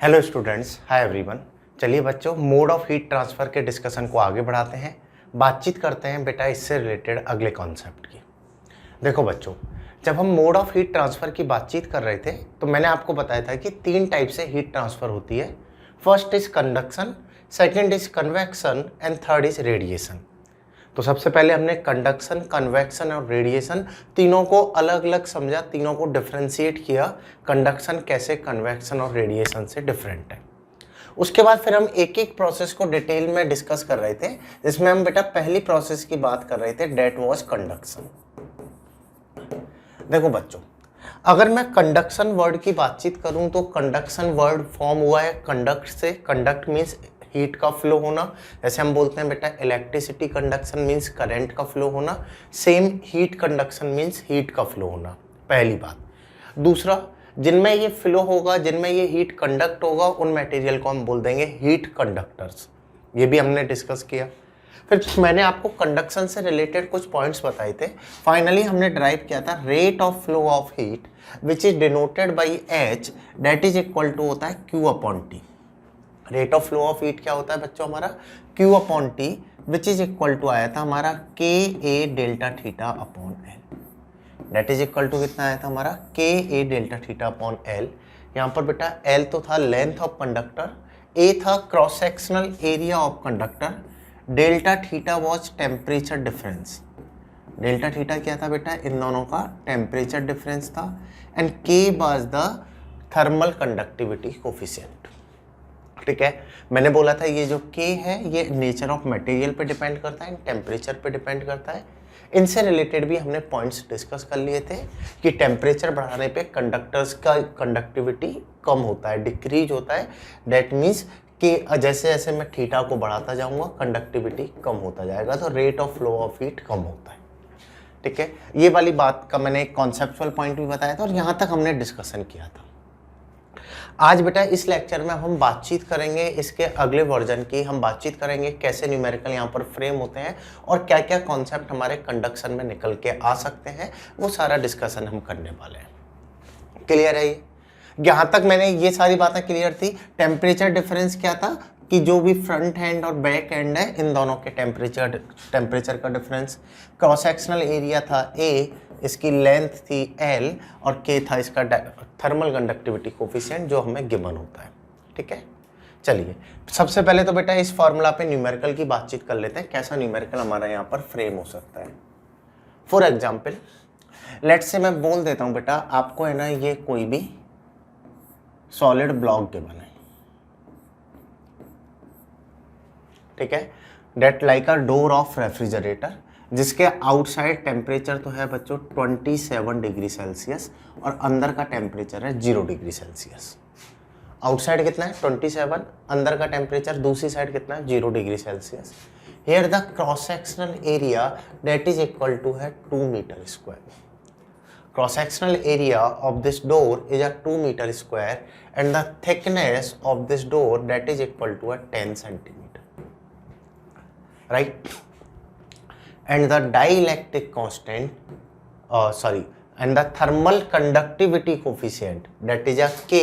Hello students, hi everyone. चलिए बच्चों, mode of heat transfer के डिस्कशन को आगे बढ़ाते हैं। बातचीत करते हैं बेटा इससे रिलेटेड अगले कॉन्सेप्ट की। देखो बच्चों, जब हम मोड ऑफ हीट ट्रांसफ़र की बातचीत कर रहे थे तो मैंने आपको बताया था कि 3 टाइप से हीट ट्रांसफ़र होती है। First is conduction, second is convection and third is radiation. तो सबसे पहले हमने कंडक्शन, कन्वेक्शन और रेडिएशन तीनों को अलग अलग समझा, तीनों को डिफ्रेंशिएट किया। कंडक्शन कैसे कन्वेक्शन और रेडिएशन से डिफरेंट है। उसके बाद फिर हम एक एक प्रोसेस को डिटेल में डिस्कस कर रहे थे, जिसमें हम बेटा पहली प्रोसेस की बात कर रहे थे, डेट वाज कंडक्शन। देखो बच्चों, अगर मैं कंडक्शन वर्ड की बातचीत करूं तो कंडक्शन वर्ड फॉर्म हुआ है कंडक्ट से। कंडक्ट मीन्स हीट का फ्लो होना। जैसे हम बोलते हैं बेटा इलेक्ट्रिसिटी कंडक्शन मीन्स करंट का फ्लो होना, same heat conduction means heat का फ्लो होना, पहली बात। दूसरा, जिनमें ये फ्लो होगा, जिनमें ये हीट कंडक्ट होगा, उन मटेरियल को हम बोल देंगे हीट कंडक्टर्स। ये भी हमने डिस्कस किया। फिर मैंने आपको कंडक्शन से रिलेटेड कुछ पॉइंट्स बताए थे। फाइनली हमने ड्राइव किया था rate of flow of heat which is denoted by H, that is equal to होता है Q upon T. Rate of flow of heat क्या होता है बच्चों हमारा? Q upon T, which is equal to आया था हमारा KA delta theta upon L. That is equal to कितना आया था हमारा? KA delta theta upon L. यहाँ पर बेटा L तो था लेंथ ऑफ कंडक्टर, A था cross sectional area of conductor, delta theta was temperature difference. Delta theta क्या था बेटा? इन दोनों का टेम्परेचर डिफरेंस था। And K was the thermal conductivity coefficient. ठीक है, मैंने बोला था ये जो K है ये नेचर ऑफ मटेरियल पे डिपेंड करता है, टेम्परेचर पे डिपेंड करता है। इनसे रिलेटेड भी हमने पॉइंट्स डिस्कस कर लिए थे कि टेम्परेचर बढ़ाने पे कंडक्टर्स का कंडक्टिविटी कम होता है, डिक्रीज होता है। दैट मीन्स कि जैसे जैसे मैं थीटा को बढ़ाता जाऊंगा कंडक्टिविटी कम होता जाएगा, तो rate of flow of heat कम होता है। ठीक है, ये वाली बात का मैंने एक कॉन्सेप्चुअल पॉइंट भी बताया था और यहाँ तक हमने डिस्कशन किया था। आज बेटा इस लेक्चर में हम बातचीत करेंगे इसके अगले वर्जन की। हम बातचीत करेंगे कैसे न्यूमेरिकल यहाँ पर फ्रेम होते हैं और क्या क्या कॉन्सेप्ट हमारे कंडक्शन में निकल के आ सकते हैं, वो सारा डिस्कशन हम करने वाले हैं। क्लियर है ये? यहाँ तक मैंने ये सारी बातें क्लियर थी। टेम्परेचर डिफरेंस क्या था कि जो भी फ्रंट हैंड और बैक हैंड है इन दोनों के टेम्परेचर का डिफरेंस। क्रॉस सेक्शनल एरिया था A, इसकी लेंथ थी L और K था इसका थर्मल कंडक्टिविटी कोफिशिएंट जो हमें गिवन होता है। ठीक है, चलिए सबसे पहले तो बेटा इस फॉर्मूला पे न्यूमेरिकल की बातचीत कर लेते हैं, कैसा न्यूमेरिकल हमारा यहाँ पर फ्रेम हो सकता है। फॉर एग्जाम्पल लेट्स से मैं बोल देता हूँ बेटा आपको है ना, ये कोई भी सॉलिड ब्लॉक गिवन है। ठीक है, that like a door of refrigerator, जिसके आउटसाइड टेम्परेचर तो है बच्चों 27 डिग्री सेल्सियस और अंदर का टेम्परेचर है 0 डिग्री सेल्सियस। आउटसाइड कितना है 27, अंदर का टेम्परेचर दूसरी साइड कितना है 0 degree Celsius. Here the cross sectional area that is equal to है 2 metre square. Cross sectional area of this door is a 2 metre square and the thickness of this door that is equal to 10 centimetre, right? And the dielectric constant, and the thermal conductivity coefficient that is a K,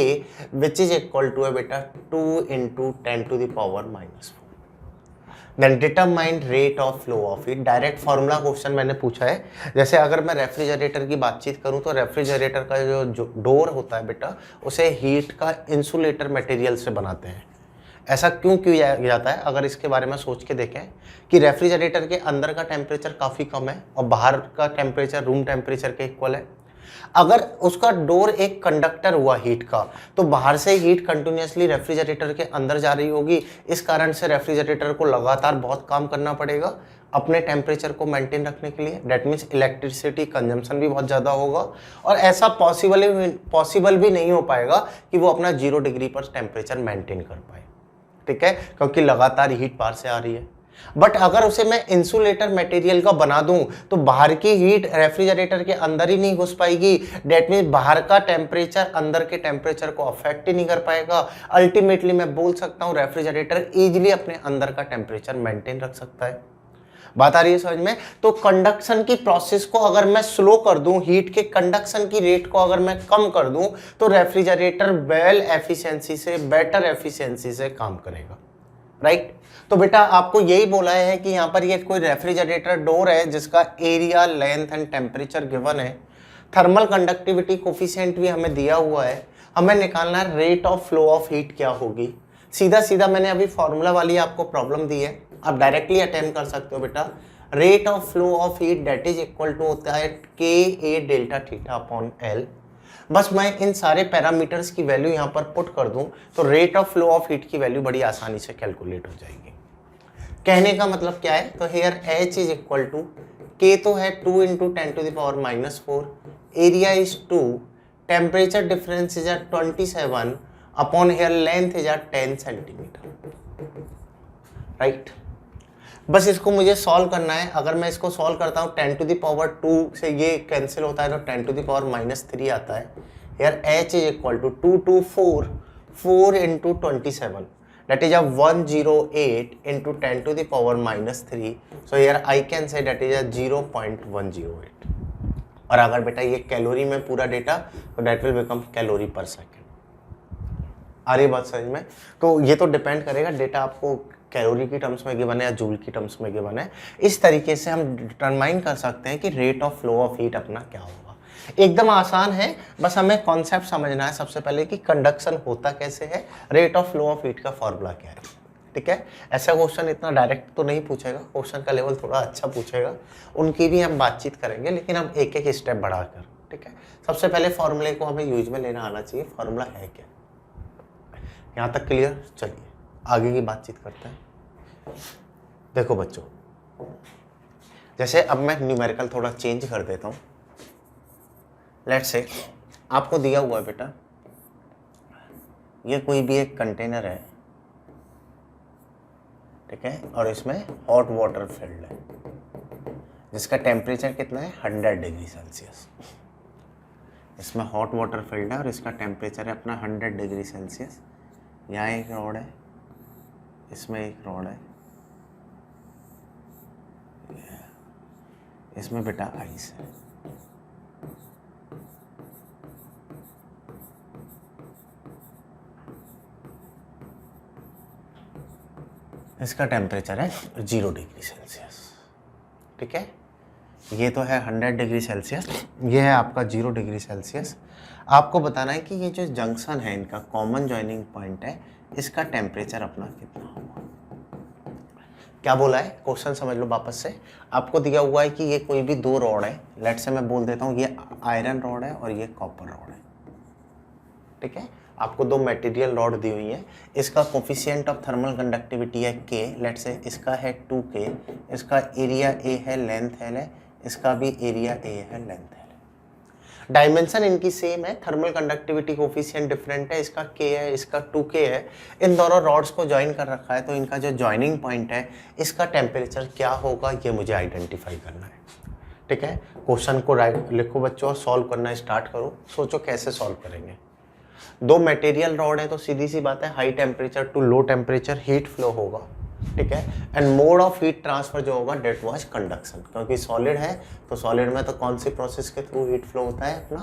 which is equal to a beta 2 into 10 to the power minus 4. Then determine rate of flow of heat. Direct formula question मैंने पूछा है। जैसे अगर मैं refrigerator की बातचीत करूं तो रेफ्रिजरेटर का जो डोर होता है बेटा उसे हीट का इंसुलेटर मटेरियल से बनाते हैं। ऐसा क्यों किया जाता है? अगर इसके बारे में सोच के देखें कि रेफ्रिजरेटर के अंदर का टेम्परेचर काफ़ी कम है और बाहर का टेम्परेचर रूम टेम्परेचर के इक्वल है। अगर उसका डोर एक कंडक्टर हुआ हीट का, तो बाहर से हीट कंटिन्यूसली रेफ्रिजरेटर के अंदर जा रही होगी। इस कारण से रेफ्रिजरेटर को लगातार बहुत काम करना पड़ेगा अपने टेम्परेचर को मेंटेन रखने के लिए। डेट मीन्स इलेक्ट्रिसिटी कंजम्पशन भी बहुत ज़्यादा होगा और ऐसा पॉसिबल भी नहीं हो पाएगा कि वो अपना 0 डिग्री पर टेम्परेचर मेंटेन कर पाए। ठीक है, क्योंकि लगातार हीट बाहर से आ रही है। बट अगर उसे मैं इंसुलेटर मटेरियल का बना दूं तो बाहर की हीट रेफ्रिजरेटर के अंदर ही नहीं घुस पाएगी। डेट मीन्स बाहर का टेम्परेचर अंदर के टेम्परेचर को अफेक्ट ही नहीं कर पाएगा। अल्टीमेटली मैं बोल सकता हूं रेफ्रिजरेटर इजीली अपने अंदर का टेम्परेचर मेंटेन रख सकता है। बात आ रही है समझ में? तो कंडक्शन की प्रोसेस को अगर मैं स्लो कर दूं, हीट के कंडक्शन की रेट को अगर मैं कम कर दूं, तो रेफ्रिजरेटर वेल एफिशिएंसी से, बेटर एफिशिएंसी से काम करेगा, राइट? तो बेटा आपको यही बोला है कि यहाँ पर ये कोई रेफ्रिजरेटर डोर है जिसका area, length and temperature given है, थर्मल कंडक्टिविटी कोफिशिएंट भी हमें दिया हुआ है, हमें निकालना है rate of flow of heat क्या होगी। सीधा सीधा मैंने अभी फॉर्मूला वाली आपको प्रॉब्लम दी है, आप डायरेक्टली अटेम्प्ट कर सकते हो बेटा। Rate of flow of heat that is equal to होता है K A delta theta upon L. बस मैं इन सारे पैरामीटर्स की वैल्यू यहाँ पर पुट कर दूं तो rate of flow of heat की वैल्यू बड़ी आसानी से कैलकुलेट हो जाएगी। कहने का मतलब क्या है, तो here H is equal to K तो है 2 into 10 to the power -4, area is 2, temperature difference is 27 upon here length is 10 centimetre, right? बस इसको मुझे सॉल्व करना है। अगर मैं इसको सॉल्व करता हूँ 10 टू द पावर 2 से ये कैंसिल होता है तो 10 टू द पावर -3 आता है। Here H is equal to 2 to 4 into 27 that is a 108 into 10 to the power -3, so here I can say that is a 0.108। और अगर बेटा ये कैलोरी में पूरा डेटा तो that will become कैलोरी पर सेकेंड। आ रही बात समझ में? तो ये तो डिपेंड करेगा, डेटा आपको कैलोरी की टर्म्स में गिवन है या जूल की टर्म्स में गिवन है। इस तरीके से हम डिटरमाइन कर सकते हैं कि rate of flow of heat अपना क्या होगा। एकदम आसान है, बस हमें कॉन्सेप्ट समझना है सबसे पहले कि कंडक्शन होता कैसे है, rate of flow of heat का फॉर्मूला क्या है, ठीक है? ऐसा क्वेश्चन इतना डायरेक्ट तो नहीं पूछेगा, क्वेश्चन का लेवल थोड़ा अच्छा पूछेगा, उनकी भी हम बातचीत करेंगे, लेकिन हम एक एक स्टेप बढ़ाकर, ठीक है? सबसे पहले फॉर्मूले को हमें यूज में लेना आना चाहिए। फॉर्मूला है क्या, यहाँ तक क्लियर? चलिए आगे की बातचीत करते हैं। देखो बच्चों, जैसे अब मैं न्यूमेरिकल थोड़ा चेंज कर देता हूँ। लेट्स से आपको दिया हुआ है बेटा, ये कोई भी एक कंटेनर है, ठीक है, और इसमें हॉट वाटर फिल्ड है जिसका टेम्परेचर कितना है 100 डिग्री सेल्सियस। इसमें हॉट वाटर फिल्ड है और इसका टेम्परेचर है अपना 100 डिग्री सेल्सियस। यहाँ एक रॉड है, इसमें एक रॉड है, इसमें बेटा आइस है। इसका टेम्परेचर है 0 डिग्री सेल्सियस, ठीक है? ये तो है 100 डिग्री सेल्सियस, ये है आपका 0 डिग्री सेल्सियस। आपको बताना है कि ये जो जंक्शन है इनका कॉमन जॉइनिंग पॉइंट है, इसका टेम्परेचर अपना कितना होगा। क्या बोला है क्वेश्चन समझ लो वापस से। आपको दिया हुआ है कि ये कोई भी दो रॉड है, लेट से मैं बोल देता हूँ ये आयरन रॉड है और ये कॉपर रॉड है, ठीक है? आपको दो मटेरियल रॉड दी हुई है, इसका कोफिशिएंट ऑफ थर्मल कंडक्टिविटी है K, लेट से इसका है 2K, इसका एरिया A है, लेंथ L है, इसका भी एरिया A है, लेंथ L है। डायमेंशन इनकी सेम है, थर्मल कंडक्टिविटी कोफिशिएंट डिफरेंट है, इसका K है, इसका 2K है। इन दोनों रॉड्स को ज्वाइन कर रखा है, तो इनका जो ज्वाइनिंग पॉइंट है इसका टेम्परेचर क्या होगा ये मुझे आइडेंटिफाई करना है, ठीक है? क्वेश्चन को राइट लिखो बच्चों और सॉल्व करना स्टार्ट करो। सोचो कैसे सॉल्व करेंगे। दो मटेरियल रॉड है तो सीधी सी बात है, high temperature to low temperature heat flow होगा, ठीक है? And mode of heat transfer जो होगा डेट वाज कंडक्शन, क्योंकि सॉलिड है तो सॉलिड में तो कौन सी प्रोसेस के थ्रू हीट फ्लो होता है, अपना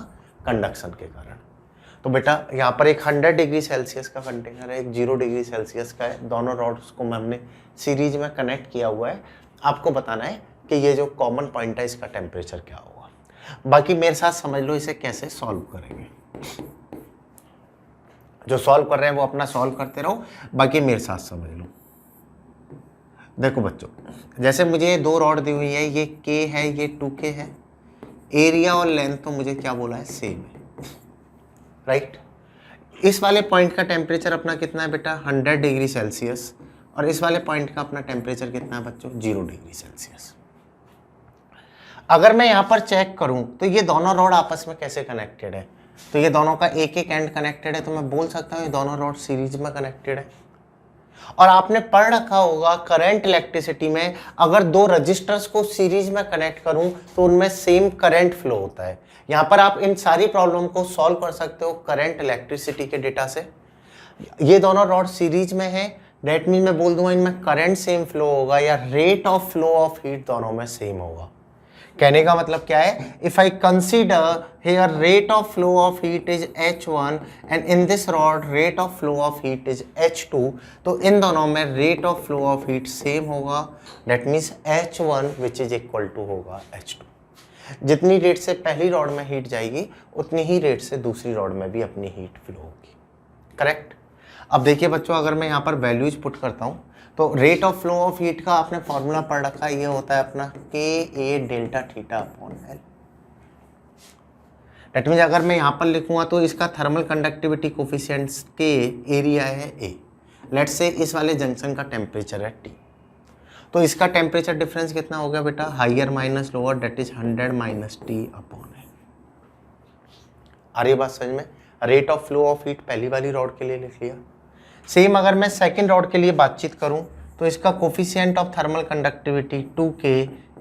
कंडक्शन के कारण। तो बेटा यहाँ पर एक 100 डिग्री सेल्सियस का कंटेनर है, एक 0 डिग्री सेल्सियस का है, दोनों रॉड्स को हमने सीरीज में कनेक्ट किया हुआ है। आपको बताना है कि ये जो कॉमन पॉइंट है इसका टेम्परेचर क्या होगा। बाकी मेरे साथ समझ लो इसे कैसे सॉल्व करेंगे। जो सॉल्व कर रहे हैं वो अपना सॉल्व करते रहो, बाकी मेरे साथ समझ लो। देखो बच्चों, जैसे मुझे दो रॉड दी हुई है, ये K है, ये 2K है, एरिया और लेंथ तो मुझे क्या बोला है सेम है, राइट? इस वाले पॉइंट का टेम्परेचर अपना कितना है बेटा 100 डिग्री सेल्सियस, और इस वाले पॉइंट का अपना टेम्परेचर कितना है बच्चों 0 डिग्री सेल्सियस। अगर मैं यहाँ पर चेक करूँ तो ये दोनों रॉड आपस में कैसे कनेक्टेड है, तो ये दोनों का एक एक एंड कनेक्टेड है, तो मैं बोल सकता हूँ ये दोनों रॉड सीरीज में कनेक्टेड है। और आपने पढ़ रखा होगा करंट इलेक्ट्रिसिटी में, अगर दो रजिस्टर्स को सीरीज में कनेक्ट करूं तो उनमें सेम करंट फ्लो होता है। यहाँ पर आप इन सारी प्रॉब्लम को सॉल्व कर सकते हो करंट इलेक्ट्रिसिटी के डेटा से। ये दोनों रॉड सीरीज में है, डेट मीन मैं बोल दूंगा इनमें करंट सेम फ्लो होगा या rate of flow of heat दोनों में सेम होगा। कहने का मतलब क्या है, if I consider here rate of flow of heat is H1 and in this rod rate of flow of heat is H2, तो इन दोनों में rate of flow of heat same होगा। That means H1 which is equal to होगा H2। जितनी rate से पहली rod में हीट जाएगी उतनी ही रेट से दूसरी रॉड में भी अपनी हीट फ्लो होगी। करेक्ट। अब देखिए बच्चों, अगर मैं यहाँ पर वैल्यूज पुट करता हूँ तो rate of flow of heat का आपने फॉर्मूला पढ़ रखा है, ये होता है अपना KA delta theta upon L। That means अगर मैं यहाँ पर लिखूंगा तो इसका thermal conductivity coefficients K, area है A, लेट्स से इस वाले जंक्शन का टेम्परेचर है T, तो इसका टेम्परेचर डिफरेंस कितना हो गया बेटा, higher minus lower, that is 100 minus T upon L। आ रही बात समझ में। Rate of flow of heat पहली वाली रॉड के लिए लिख लिया। सेम अगर मैं सेकेंड रॉड के लिए बातचीत करूं तो इसका coefficient of thermal conductivity 2K,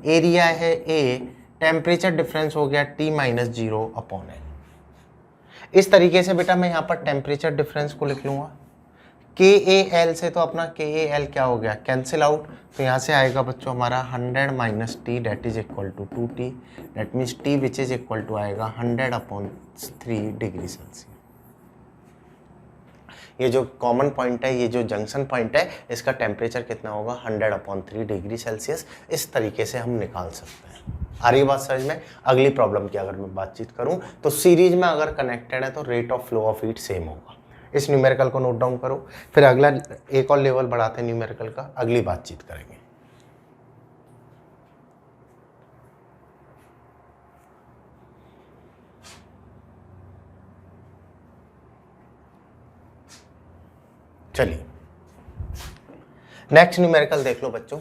area है A, टेम्परेचर डिफरेंस हो गया T माइनस 0 अपॉन L। इस तरीके से बेटा मैं यहाँ पर टेम्परेचर डिफरेंस को लिख लूँगा। KAL से तो अपना KAL क्या हो गया, कैंसिल आउट, तो यहाँ से आएगा बच्चों हमारा 100 minus T that is equal to 2T, that means T which is equal to आएगा 100 अपॉन 3 डिग्री सेल्सियस। ये जो कॉमन पॉइंट है, ये जो जंक्शन पॉइंट है, इसका टेम्परेचर कितना होगा, 100 अपॉन 3 डिग्री सेल्सियस। इस तरीके से हम निकाल सकते हैं। आ रही बात समझ में। अगली प्रॉब्लम की अगर मैं बातचीत करूं तो सीरीज में अगर कनेक्टेड है तो rate of flow of heat same होगा। इस न्यूमेरिकल को नोट डाउन करो, फिर अगला एक और लेवल बढ़ाते हैं न्यूमेरिकल का, अगली बातचीत करेंगे। चलिए नेक्स्ट न्यूमेरिकल देख लो बच्चों।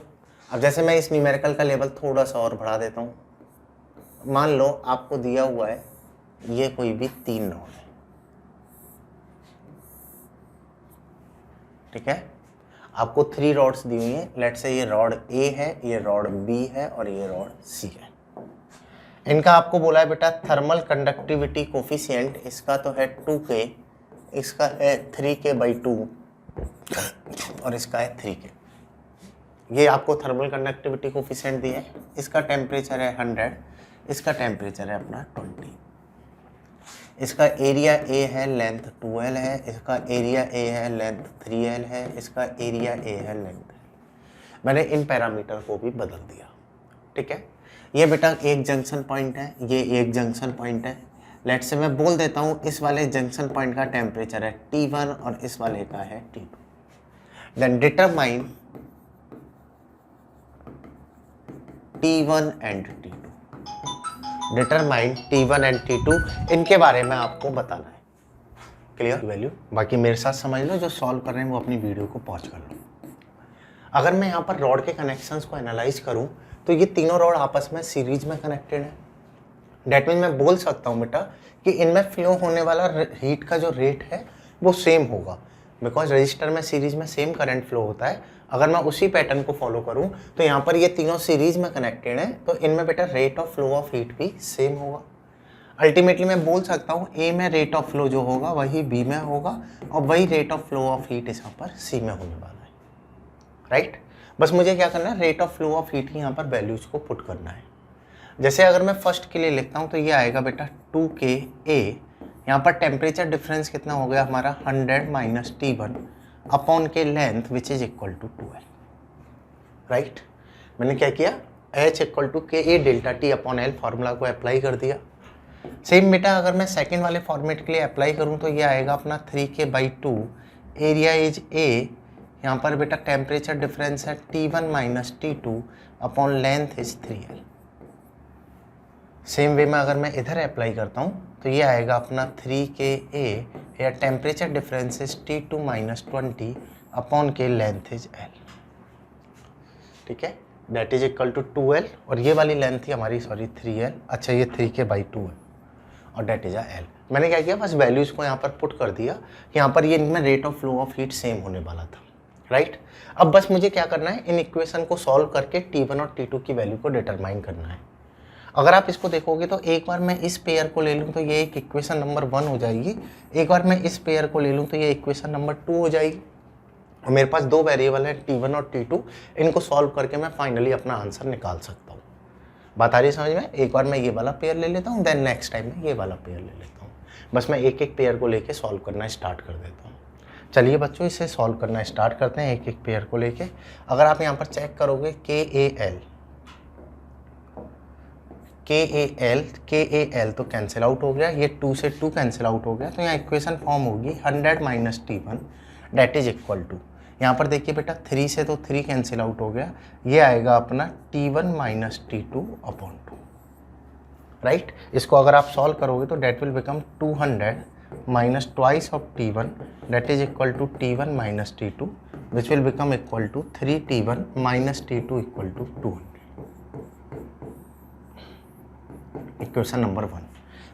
अब जैसे मैं इस न्यूमेरिकल का लेवल थोड़ा सा और बढ़ा देता हूं। मान लो आपको दिया हुआ है ये कोई भी 3 रॉड है, ठीक है। आपको 3 रॉड्स दी हुई हैं। लेट्स से ये रॉड A है, ये रॉड B है और ये रॉड C है। इनका आपको बोला है बेटा थर्मल कंडक्टिविटी कोफिशिएंट, इसका तो है 2K, इसका है 3K/2 और इसका है 3K। ये आपको थर्मल कंडक्टिविटी कोफिशिएंट दिया है। इसका टेम्परेचर है 100, इसका टेम्परेचर है अपना 20। इसका एरिया A है, लेंथ 2L है, इसका एरिया A है, लेंथ 3L है, इसका एरिया A है, लेंथ। मैंने इन पैरामीटर को भी बदल दिया, ठीक है। ये बेटा एक जंक्शन पॉइंट है, ये एक जंक्शन पॉइंट है। लेट्स से मैं बोल देता हूँ इस वाले जंक्शन पॉइंट का टेम्परेचर है T1 और इस वाले का है T2। Then determine T1 and T2। Determine T1 and T2, इनके बारे में आपको बताना है। Clear value. बाकी मेरे साथ समझ लो, जो सॉल्व कर रहे हैं वो अपनी वीडियो को पॉज कर लो। अगर मैं यहाँ पर रॉड के कनेक्शंस को एनालाइज करूँ तो ये तीनों रॉड आपस में सीरीज में कनेक्टेड है। डेट मीन मैं बोल सकता हूँ बेटा कि इनमें फ्लो होने वाला हीट का जो रेट है वो सेम होगा, बिकॉज रजिस्टर में सीरीज में सेम करंट फ्लो होता है। अगर मैं उसी पैटर्न को फॉलो करूं तो यहाँ पर ये तीनों सीरीज में कनेक्टेड हैं, तो इनमें बेटा rate of flow of heat भी सेम होगा। अल्टीमेटली मैं बोल सकता हूँ ए में रेट ऑफ फ्लो जो होगा वही बी में होगा और वही rate of flow of heat यहाँ पर सी में होने वाला है, राइट। बस मुझे क्या करना है, rate of flow of heat की यहाँ पर वैल्यूज को पुट करना है। जैसे अगर मैं फर्स्ट के लिए लिखता हूँ तो ये आएगा बेटा 2KA, यहाँ पर टेम्परेचर डिफरेंस कितना हो गया हमारा 100 minus T1 upon K length which is equal to 2L, right. मैंने क्या किया, H equal to KA delta T upon L formula को अप्लाई कर दिया। सेम बेटा अगर मैं सेकेंड वाले फॉर्मेट के लिए अप्लाई करूँ तो ये आएगा अपना 3K/2, एरिया इज A, यहाँ पर बेटा टेम्परेचर डिफरेंस है T1 minus T2 upon length is 3L। Same way में अगर मैं इधर अप्लाई करता हूँ तो ये आएगा अपना 3KA, या temperature difference is T2 minus 20 upon K length is L, ठीक है। That is equal to 2L और ये वाली लेंथ थी हमारी, सॉरी 3L, अच्छा ये 3K/2 है और डेट इज L। मैंने क्या किया, बस वैल्यूज़ को यहाँ पर पुट कर दिया। यहाँ पर ये इनमें rate of flow of heat same होने वाला था, राइट। अब बस मुझे क्या करना है, इन इक्वेशन को सॉल्व करके T1 और T2 की वैल्यू को डिटरमाइन करना है। अगर आप इसको देखोगे तो एक बार मैं इस पेयर को ले लूँ तो ये एक इक्वेशन नंबर 1 हो जाएगी, एक बार मैं इस पेयर को ले लूँ तो ये इक्वेशन नंबर 2 हो जाएगी, और मेरे पास दो वेरिएबल है T1 और T2, इनको सॉल्व करके मैं फाइनली अपना आंसर निकाल सकता हूँ। बात आ रही है समझ में? एक बार मैं ये वाला पेयर ले लेता हूँ, देन नेक्स्ट टाइम मैं ये वाला पेयर ले लेता हूँ। बस मैं एक एक पेयर को लेके सॉल्व करना स्टार्ट कर देता हूँ। चलिए बच्चों, इसे सॉल्व करना स्टार्ट करते हैं एक एक पेयर को लेके। अगर आप यहाँ पर चेक करोगे KAL तो कैंसिल आउट हो गया, ये 2 से 2 कैंसिल आउट हो गया, तो यहाँ इक्वेशन फॉर्म होगी 100 minus T1 that is equal to, यहाँ पर देखिए बेटा 3 से तो 3 कैंसिल आउट हो गया, ये आएगा अपना T1 minus T2 upon 2, right. इसको अगर आप सॉल्व करोगे तो that will become 200 minus twice of T1 that is equal to T1 minus T2 which will become equal to 3T1 minus T2 equal to 200। Equation number 1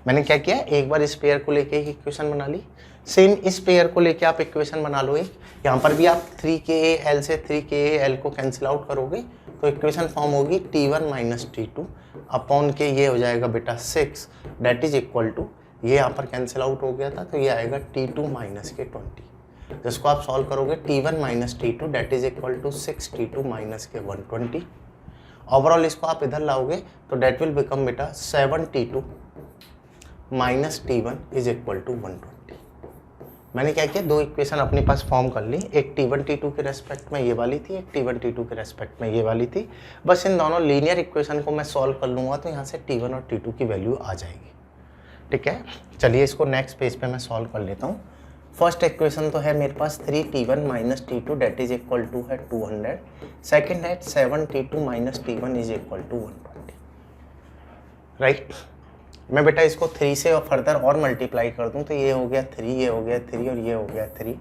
मैंने क्या किया, एक बार इस पेयर को लेके एक इक्वेशन बना ली, सेम इस पेयर को लेके आप इक्वेशन बना लो एक। यहाँ पर भी आप 3KAL से 3KAL को कैंसिल आउट करोगे तो इक्वेशन फॉर्म होगी T1 माइनस T2 अपॉन के, ये हो जाएगा बेटा 6 डेट इज इक्वल टू, ये यहाँ पर कैंसिल आउट हो गया था तो ये आएगा T2 माइनस के 20, जिसको आप सॉल्व करोगे T1 minus T2 that is equal to 6 T2 minus के 120। ओवरऑल इसको आप इधर लाओगे तो डेट विल बिकम बेटा 7 T2 minus T1 is equal to 120। मैंने क्या किया, दो इक्वेशन अपने पास फॉर्म कर ली, एक T1 T2 के रेस्पेक्ट में ये वाली थी, एक T1 T2 के रेस्पेक्ट में ये वाली थी। बस इन दोनों लीनियर इक्वेशन को मैं सॉल्व कर लूँगा तो यहाँ से T1 और T2 की वैल्यू आ जाएगी, ठीक है। चलिए इसको नेक्स्ट पेज पे मैं सॉल्व कर लेता हूँ। फर्स्ट इक्वेशन तो है मेरे पास 3T1 minus T2 that is equal to है 200, सेकेंड है 7T2 minus T1 is equal to 120, right. मैं बेटा इसको 3 से और फर्दर और मल्टीप्लाई कर दूं तो ये हो गया 3, ये हो गया 3 और ये हो गया 3।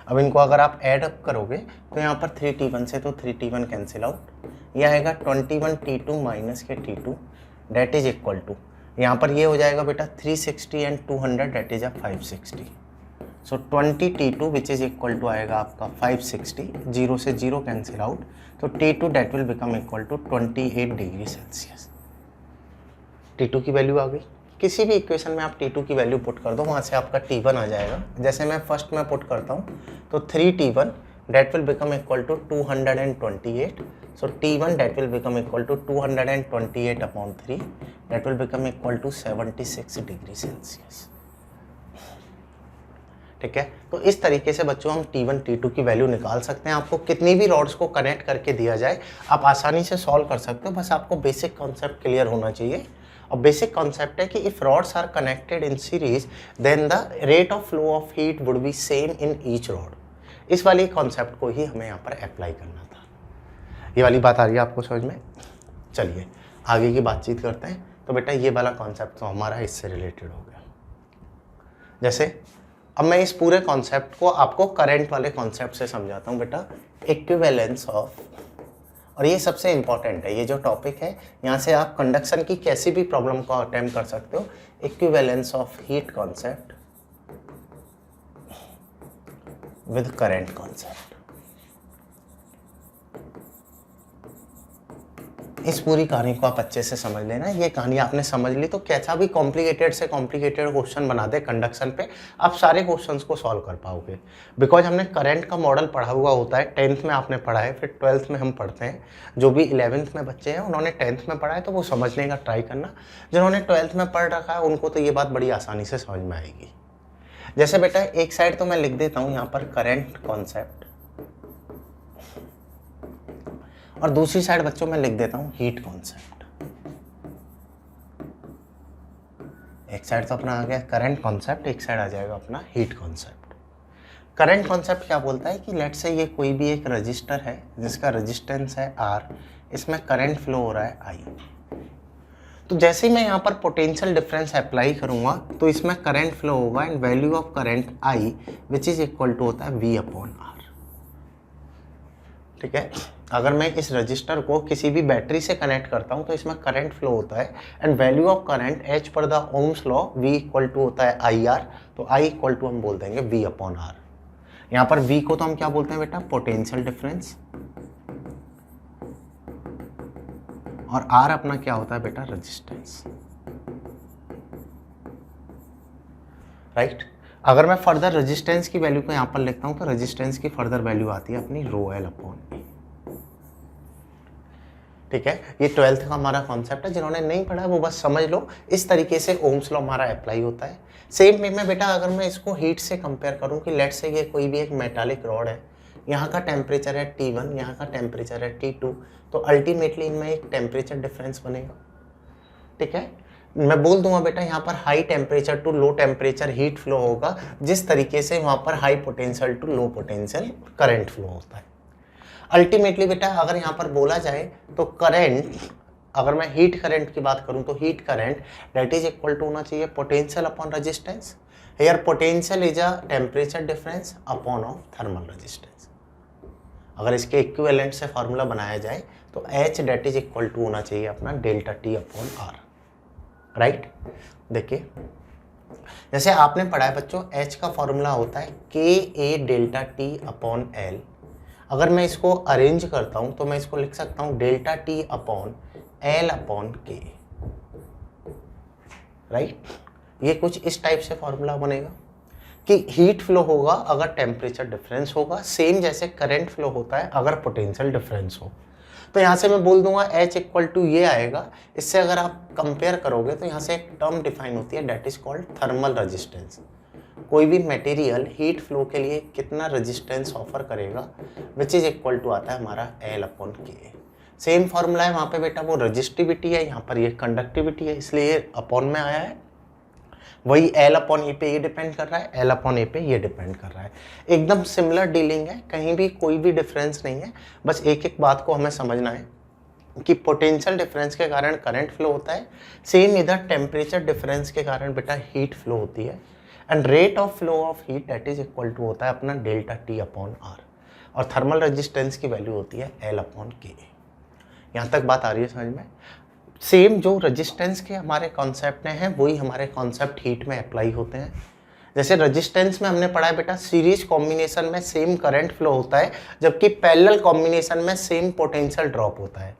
अब इनको अगर आप ऐड अप करोगे तो यहाँ पर 3T1 से तो 3T1 कैंसिल आउट, ये आएगा 21T2 माइनस के T2 that is equal to, यहाँ पर ये हो जाएगा बेटा 360 and 200 that is 560, so 20T2 which is equal to आएगा आपका 560, 0 से 0 कैंसिल आउट, तो T2 that will become equal to 28 degree Celsius. T2 की वैल्यू आ गई, किसी भी इक्वेशन में आप T2 की वैल्यू पुट कर दो, वहाँ से आपका T1 आ जाएगा। जैसे मैं फर्स्ट में पुट करता हूँ तो 3T1 that will become equal to 228, so T1 that will become equal to 228 upon 3 that will become equal to 76 degree Celsius, ठीक है। तो इस तरीके से बच्चों हम T1 T2 की वैल्यू निकाल सकते हैं। आपको कितनी भी रॉड्स को कनेक्ट करके दिया जाए आप आसानी से सॉल्व कर सकते हो, बस आपको बेसिक कॉन्सेप्ट क्लियर होना चाहिए। और बेसिक कॉन्सेप्ट है कि if rods are connected in series then the rate of flow of heat would be same in each rod. इस वाली कॉन्सेप्ट को ही हमें यहाँ पर अप्लाई करना था। ये वाली बात आ रही है आपको समझ में? चलिए आगे की बातचीत करते हैं। तो बेटा ये वाला कॉन्सेप्ट तो हमारा इससे रिलेटेड हो गया। जैसे अब मैं इस पूरे कॉन्सेप्ट को आपको करंट वाले कॉन्सेप्ट से समझाता हूँ बेटा, इक्विवेलेंस ऑफ, और ये सबसे इंपॉर्टेंट है, ये जो टॉपिक है यहाँ से आप कंडक्शन की कैसी भी प्रॉब्लम को अटेम्प्ट कर सकते हो। Equivalence of heat concept with current concept. इस पूरी कहानी को आप अच्छे से समझ लेना। ये कहानी आपने समझ ली तो कैसा भी कॉम्प्लिकेटेड से कॉम्प्लिकेटेड क्वेश्चन बना दे कंडक्शन पे, आप सारे क्वेश्चंस को सॉल्व कर पाओगे। बिकॉज हमने करंट का मॉडल पढ़ा हुआ होता है, 10th में आपने पढ़ा है, फिर 12th में हम पढ़ते हैं। जो भी 11th में बच्चे हैं उन्होंने 10th में पढ़ा है तो वो समझने का ट्राई करना। जिन्होंने 12th में पढ़ रखा है उनको तो ये बात बड़ी आसानी से समझ में आएगी। जैसे बेटा एक साइड तो मैं लिख देता हूँ यहाँ पर करंट कॉन्सेप्ट, और दूसरी साइड बच्चों में लिख देता हूँ हीट कॉन्सेप्ट। एक साइड तो अपना आ गया करंट कॉन्सेप्ट, एक साइड आ जाएगा अपना हीट कॉन्सेप्ट। करंट कॉन्सेप्ट क्या बोलता है कि लेट से ये कोई भी एक रजिस्टर है जिसका रेजिस्टेंस है R, इसमें करंट फ्लो हो रहा है I। तो जैसे ही मैं यहाँ पर पोटेंशियल डिफरेंस अप्लाई करूँगा तो इसमें करंट फ्लो होगा and value of current I which is equal to होता है V अपॉन R, ठीक है। अगर मैं इस रजिस्टर को किसी भी बैटरी से कनेक्ट करता हूं तो इसमें करंट फ्लो होता है and value of current as per the Ohm's law V equal to होता है IR, तो I इक्वल टू हम बोल देंगे V अपॉन R। यहाँ पर V को तो हम क्या बोलते हैं बेटा, पोटेंशियल डिफरेंस, और R अपना क्या होता है बेटा, रेजिस्टेंस, राइट। अगर मैं फर्दर रेजिस्टेंस की वैल्यू को यहाँ पर लिखता हूँ तो रेजिस्टेंस की फर्दर वैल्यू आती है अपनी रो एल अपॉन ए। ठीक है, ये 12th का हमारा कॉन्सेप्ट है, जिन्होंने नहीं पढ़ा वो बस समझ लो, इस तरीके से ओम्स लॉ हमारा अप्लाई होता है। सेम वे में बेटा अगर मैं इसको हीट से कंपेयर करूं कि लेट्स से ये कोई भी एक मेटालिक रॉड है, यहाँ का टेम्परेचर है T1, यहाँ का टेम्परेचर है T2, तो अल्टीमेटली इनमें एक टेम्परेचर डिफरेंस बनेगा। ठीक है, मैं बोल दूंगा बेटा यहाँ पर high temperature to low temperature heat flow होगा, जिस तरीके से वहाँ पर high potential to low potential current flow होता है। अल्टीमेटली बेटा अगर यहाँ पर बोला जाए तो करंट, अगर मैं हीट करंट की बात करूँ तो heat current that is equal to होना चाहिए potential upon resistance. Here potential is a temperature difference upon of thermal resistance. अगर इसके इक्विवेलेंट से फॉर्मूला बनाया जाए तो H दैट इज इक्वल टू होना चाहिए अपना delta T upon R। Right, देखिए जैसे आपने पढ़ा है बच्चों, H का फॉर्मूला होता है KA delta T upon L। अगर मैं इसको अरेंज करता हूं तो मैं इसको लिख सकता हूं delta T upon L upon K। Right, ये कुछ इस टाइप से फॉर्मूला बनेगा कि हीट फ्लो होगा अगर टेम्परेचर डिफरेंस होगा, सेम जैसे करंट फ्लो होता है अगर पोटेंशियल डिफरेंस हो। तो यहाँ से मैं बोल दूंगा H इक्वल टू ये आएगा। इससे अगर आप कंपेयर करोगे तो यहाँ से एक टर्म डिफाइन होती है that is called thermal resistance. कोई भी मटेरियल हीट फ्लो के लिए कितना रेजिस्टेंस ऑफर करेगा, विच इज इक्वल टू आता है हमारा L अपॉन के। सेम फॉर्मूला है वहाँ पे बेटा, वो रजिस्टिविटी है, यहाँ पर ये कंडक्टिविटी है, इसलिए अपॉन में आया है। वही L अपॉन ए पे ये डिपेंड कर रहा है, L अपॉन ए पे ये डिपेंड कर रहा है। एकदम सिमिलर डीलिंग है, कहीं भी कोई भी डिफरेंस नहीं है। बस एक एक बात को हमें समझना है कि पोटेंशियल डिफरेंस के कारण करंट फ्लो होता है, सेम इधर टेम्परेचर डिफरेंस के कारण बेटा हीट फ्लो होती है, and rate of flow of heat that is equal to होता है अपना डेल्टा T अपॉन R, और थर्मल रेजिस्टेंस की वैल्यू होती है L अपॉन के। यहाँ तक बात आ रही है समझ में? सेम जो रेजिस्टेंस के हमारे कॉन्सेप्ट हैं वही हमारे कॉन्सेप्ट हीट में अप्लाई होते हैं। जैसे रेजिस्टेंस में हमने पढ़ा है बेटा, सीरीज कॉम्बिनेशन में सेम करंट फ्लो होता है, जबकि पैरेलल कॉम्बिनेशन में सेम पोटेंशियल ड्रॉप होता है।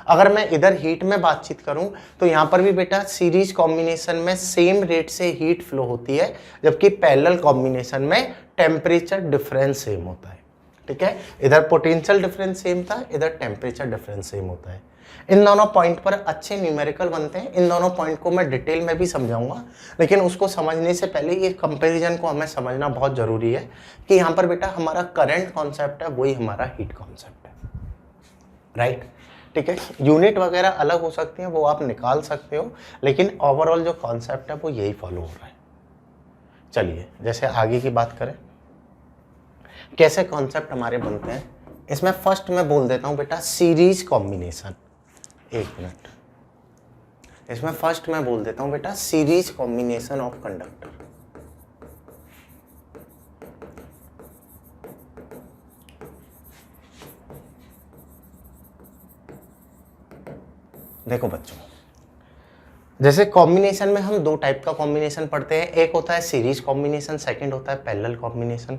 अगर मैं इधर हीट में बातचीत करूं तो यहाँ पर भी बेटा सीरीज कॉम्बिनेशन में सेम रेट से हीट फ्लो होती है, जबकि पैरेलल कॉम्बिनेशन में टेम्परेचर डिफरेंस सेम होता है। ठीक है, इधर पोटेंशियल डिफरेंस सेम था, इधर टेम्परेचर डिफरेंस सेम होता है। इन दोनों पॉइंट पर अच्छे न्यूमेरिकल बनते हैं। इन दोनों पॉइंट को मैं डिटेल में भी समझाऊंगा, लेकिन उसको समझने से पहले ये कंपैरिजन को हमें समझना बहुत ज़रूरी है कि यहाँ पर बेटा हमारा करंट कॉन्सेप्ट है वही हमारा हीट कॉन्सेप्ट है। राइट, ठीक है, यूनिट वगैरह अलग हो सकती हैं, वो आप निकाल सकते हो, लेकिन ओवरऑल जो कॉन्सेप्ट है वो यही फॉलो हो रहा है। चलिए जैसे आगे की बात करें, कैसे कॉन्सेप्ट हमारे बनते हैं, इसमें फर्स्ट मैं बोल देता हूँ बेटा सीरीज कॉम्बिनेशन। एक मिनट, इसमें फर्स्ट मैं बोल देता हूँ बेटा सीरीज कॉम्बिनेशन ऑफ कंडक्टर। देखो बच्चों, जैसे कॉम्बिनेशन में हम दो टाइप का कॉम्बिनेशन पढ़ते हैं, एक होता है सीरीज कॉम्बिनेशन, सेकंड होता है पैरेलल कॉम्बिनेशन।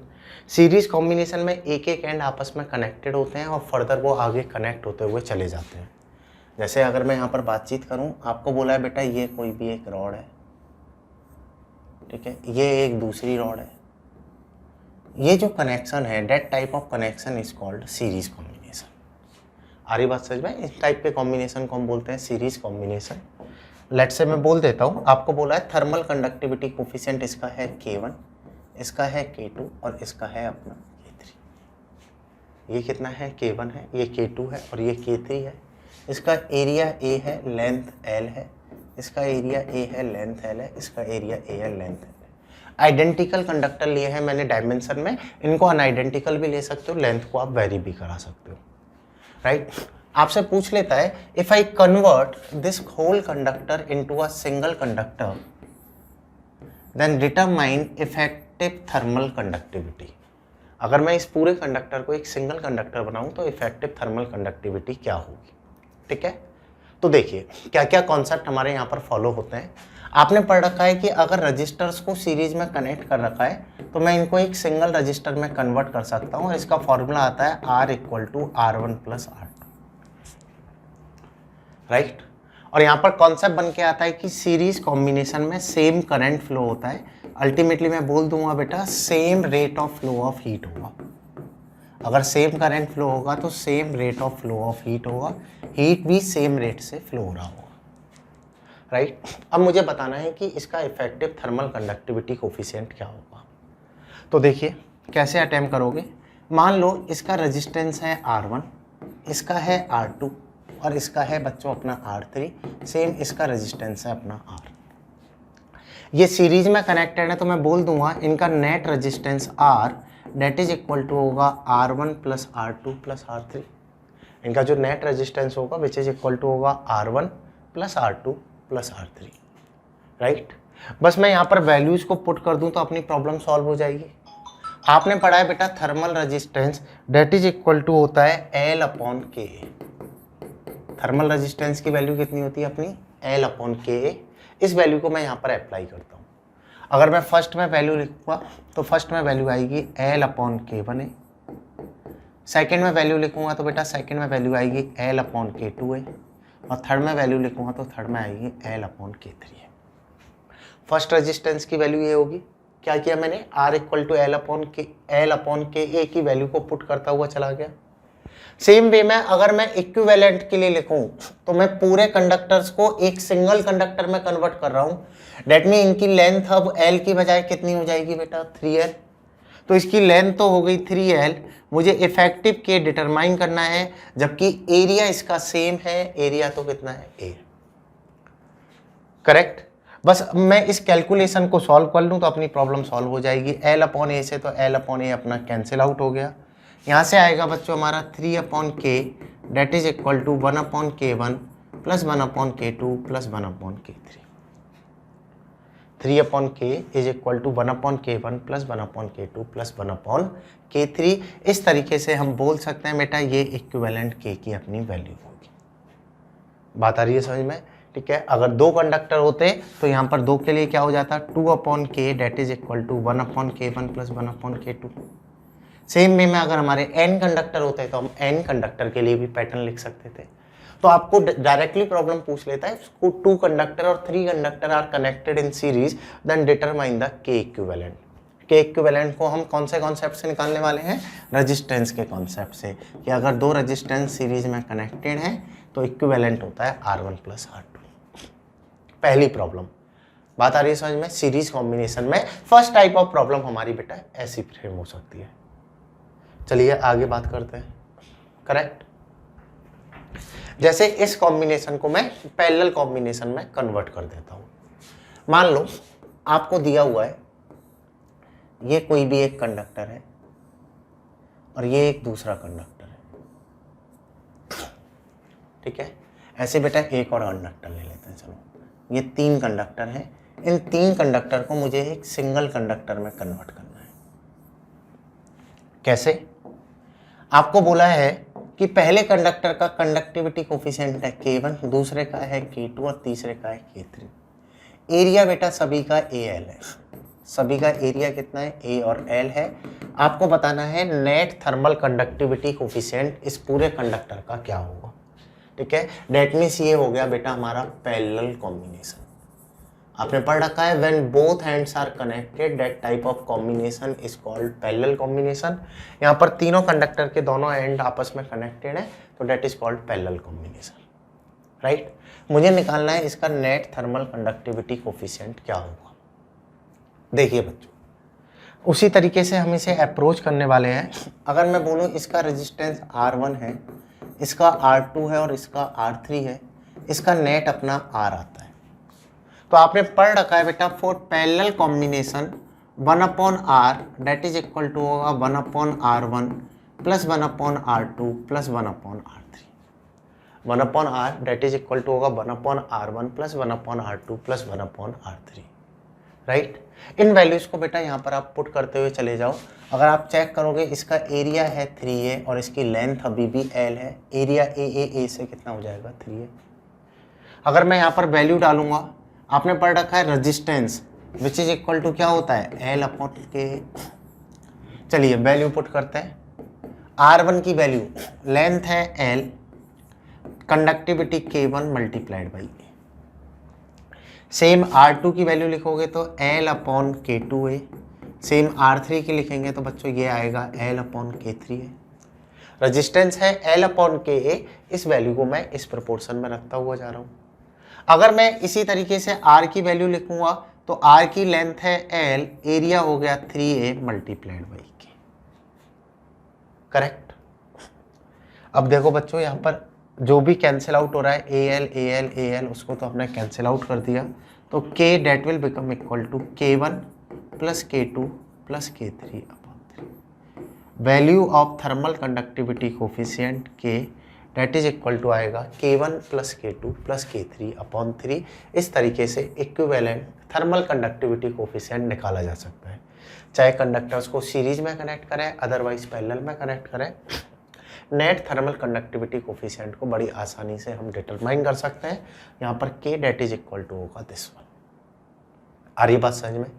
सीरीज कॉम्बिनेशन में एक एक एंड आपस में कनेक्टेड होते हैं और फर्दर वो आगे कनेक्ट होते हुए चले जाते हैं। जैसे अगर मैं यहाँ पर बातचीत करूँ, आपको बोला है बेटा ये कोई भी एक रॉड है, ठीक है, ये एक दूसरी रॉड है, ये जो कनेक्शन है that type of connection is called series combination. आ रही बात समझ में? इस टाइप के कॉम्बिनेशन को हम बोलते हैं सीरीज कॉम्बिनेशन। लेट्स से मैं बोल देता हूँ, आपको बोला है थर्मल कंडक्टिविटी कोफिशिएंट इसका है K1, इसका है K2 और इसका है अपना K3। ये कितना है? K1 है, ये K2 है और ये K3 है। इसका एरिया A है, लेंथ L है, इसका एरिया A है, लेंथ L है, इसका एरिया A है, लेंथ L है। आइडेंटिकल कंडक्टर लिए हैं मैंने डायमेंशन में, इनको अनआइडेंटिकल भी ले सकते हो, लेंथ को आप वेरी भी करा सकते हो। राइट, आपसे पूछ लेता है if I convert this whole conductor into a single conductor then determine effective thermal conductivity. अगर मैं इस पूरे कंडक्टर को एक सिंगल कंडक्टर बनाऊं तो इफेक्टिव थर्मल कंडक्टिविटी क्या होगी? ठीक है, तो देखिए क्या क्या कॉन्सेप्ट हमारे यहाँ पर फॉलो होते हैं। आपने पढ़ रखा है कि अगर रजिस्टर्स को सीरीज में कनेक्ट कर रखा है तो मैं इनको एक सिंगल रजिस्टर में कन्वर्ट कर सकता हूँ, और इसका फॉर्मूला आता है R equal to R1 plus R2। Right, और यहाँ पर कॉन्सेप्ट बन के आता है कि सीरीज कॉम्बिनेशन में सेम करंट फ्लो होता है, अल्टीमेटली मैं बोल दूंगा बेटा same rate of flow of heat होगा। अगर सेम करंट फ्लो होगा तो same rate of flow of heat होगा, हीट भी सेम रेट से फ्लो हो रहा होगा, राइट। अब मुझे बताना है कि इसका इफेक्टिव थर्मल कंडक्टिविटी कोफिशिएंट क्या होगा। तो देखिए कैसे अटेम्प्ट करोगे। मान लो इसका रेजिस्टेंस है R1, इसका है R2 और इसका है बच्चों अपना R3, सेम इसका रेजिस्टेंस है अपना R। ये सीरीज में कनेक्टेड है तो मैं बोल दूंगा इनका net resistance R that is equal to होगा R1 plus R2 plus R3। इनका जो नेट रेजिस्टेंस होगा विच इज इक्वल टू होगा R1 plus R2 plus R3, right. बस मैं यहाँ पर वैल्यूज को पुट कर दूं तो अपनी प्रॉब्लम सॉल्व हो जाएगी। आपने पढ़ा है बेटा thermal resistance that is equal to होता है L upon K. Thermal resistance की वैल्यू कितनी होती है अपनी L अपॉन के। इस वैल्यू को मैं यहाँ पर अप्लाई करता हूँ। अगर मैं फर्स्ट में वैल्यू लिखूंगा तो फर्स्ट में वैल्यू आएगी L अपॉन के वन है, सेकेंड में वैल्यू लिखूंगा तो बेटा सेकेंड में वैल्यू आएगी L अपॉन के टू है, और थर्ड में वैल्यू लिखूंगा तो थर्ड में आएगी L अपॉन के थ्री है। फर्स्ट रेजिस्टेंस की वैल्यू ये होगी, क्या किया मैंने R equal to L upon K A की वैल्यू को पुट करता हुआ चला गया। सेम वे में अगर मैं इक्विवेलेंट के लिए लिखूं तो मैं पूरे कंडक्टर्स को एक सिंगल कंडक्टर में कन्वर्ट कर रहा हूं। डेट मीन इनकी लेंथ अब L की बजाय कितनी हो जाएगी बेटा 3L। तो इसकी लेंथ तो हो गई 3L, मुझे इफेक्टिव के डिटरमाइन करना है, जबकि एरिया इसका सेम है, एरिया तो कितना है A, करेक्ट। बस मैं इस कैलकुलेशन को सॉल्व कर लूं तो अपनी प्रॉब्लम सॉल्व हो जाएगी। L अपॉन ए से तो L अपॉन ए अपना कैंसिल आउट हो गया। यहाँ से आएगा बच्चों हमारा 3 upon K that is equal to 1 upon K one plus 1 upon K two plus 1 upon K three. 3 upon K is equal to 1 upon K one plus 1 upon K two plus 1 upon K three. इस तरीके से हम बोल सकते हैं बेटा ये equivalent के की अपनी वैल्यू होगी। बात आ रही है समझ में, ठीक है। अगर दो कंडक्टर होते तो यहाँ पर दो के लिए क्या हो जाता 2 upon K that is equal to 1 upon K one plus 1 upon K two. Same way में अगर हमारे n कंडक्टर होते तो हम n कंडक्टर के लिए भी पैटर्न लिख सकते थे। तो आपको डायरेक्टली प्रॉब्लम पूछ लेता है 2 कंडक्टर और 3 conductor are connected in series then determine the K equivalent. K equivalent को हम कौन से कॉन्सेप्ट से निकालने वाले हैं, रेजिस्टेंस के कॉन्सेप्ट से, कि अगर दो रेजिस्टेंस सीरीज में कनेक्टेड हैं तो इक्विवेलेंट होता है R1 प्लस R2। पहली प्रॉब्लम, बात आ रही है समझ में। सीरीज कॉम्बिनेशन में फर्स्ट टाइप ऑफ प्रॉब्लम हमारी बेटा ऐसी फ्रेम हो सकती है। चलिए आगे बात करते हैं, करेक्ट। जैसे इस कॉम्बिनेशन को मैं पैरेलल कॉम्बिनेशन में कन्वर्ट कर देता हूं। मान लो आपको दिया हुआ है ये कोई भी एक कंडक्टर है और ये एक दूसरा कंडक्टर है, ठीक है। ऐसे बेटा एक और कंडक्टर ले लेते हैं। चलो ये 3 कंडक्टर हैं, इन 3 कंडक्टर को मुझे एक सिंगल कंडक्टर में कन्वर्ट करना है। कैसे? आपको बोला है कि पहले कंडक्टर का कंडक्टिविटी कोफिशिएंट है K1, दूसरे का है K2 और तीसरे का है K3। एरिया बेटा सभी का AL है, सभी का एरिया कितना है A और L है। आपको बताना है नेट थर्मल कंडक्टिविटी कोफिशिएंट इस पूरे कंडक्टर का क्या होगा, ठीक है। डेट मीन्स ये हो गया बेटा हमारा पैरेलल कॉम्बिनेशन। आपने पढ़ रखा है when both hands are connected that type of combination is called parallel combination. यहाँ पर तीनों कंडक्टर के दोनों एंड आपस में कनेक्टेड है तो that is called parallel combination, right. मुझे निकालना है इसका नेट थर्मल कंडक्टिविटी कोफिशिएंट क्या होगा। देखिए बच्चों, उसी तरीके से हम इसे अप्रोच करने वाले हैं। अगर मैं बोलूँ इसका रेजिस्टेंस R1 है, इसका R2 है और इसका R3 है, इसका नेट अपना R आता है। तो आपने पढ़ रखा है बेटा for parallel combination 1 upon R that is equal to होगा 1 upon R1 plus 1 upon R2 plus 1 upon R3। 1 upon R that is equal to होगा 1 upon R1 plus 1 upon R2 plus 1 upon R3, right. इन values को बेटा यहाँ पर आप put करते हुए चले जाओ। अगर आप चेक करोगे इसका एरिया है 3A और इसकी लेंथ अभी भी L है, एरिया A से कितना हो जाएगा 3A। अगर मैं यहाँ पर वैल्यू डालूंगा, आपने पढ़ रखा है resistance which is equal to क्या होता है L अपॉन के। चलिए वैल्यू पुट करते हैं। R1 की वैल्यू लेंथ है L, conductivity K1 multiplied by A। Same R2 की वैल्यू लिखोगे तो L/K2A, सेम R3 की लिखेंगे तो बच्चों ये आएगा L/K3A। रेजिस्टेंस है L/Ka, इस वैल्यू को मैं इस प्रोपोर्शन में रखता हुआ जा रहा हूँ। अगर मैं इसी तरीके से R की वैल्यू लिखूंगा तो R की लेंथ है L, एरिया हो गया 3A multiplied by K, correct. अब देखो बच्चों यहाँ पर जो भी कैंसिल आउट हो रहा है AL उसको तो हमने कैंसिल आउट कर दिया, तो K that will become equal to K1 plus K2 plus K3 upon 3। Value of thermal conductivity coefficient K that is equal to आएगा K1 plus K2 plus K3 upon 3। इस तरीके से इक्विवेलेंट थर्मल कंडक्टिविटी कोफिशिएंट निकाला जा सकता है, चाहे conductors को सीरीज में कनेक्ट करें अदरवाइज पैरेलल में कनेक्ट करें। नेट थर्मल कंडक्टिविटी कोफिशिएंट को बड़ी आसानी से हम डिटरमाइन कर सकते हैं। यहाँ पर K that is equal to होगा दिस वन। आ रही बात समझ में?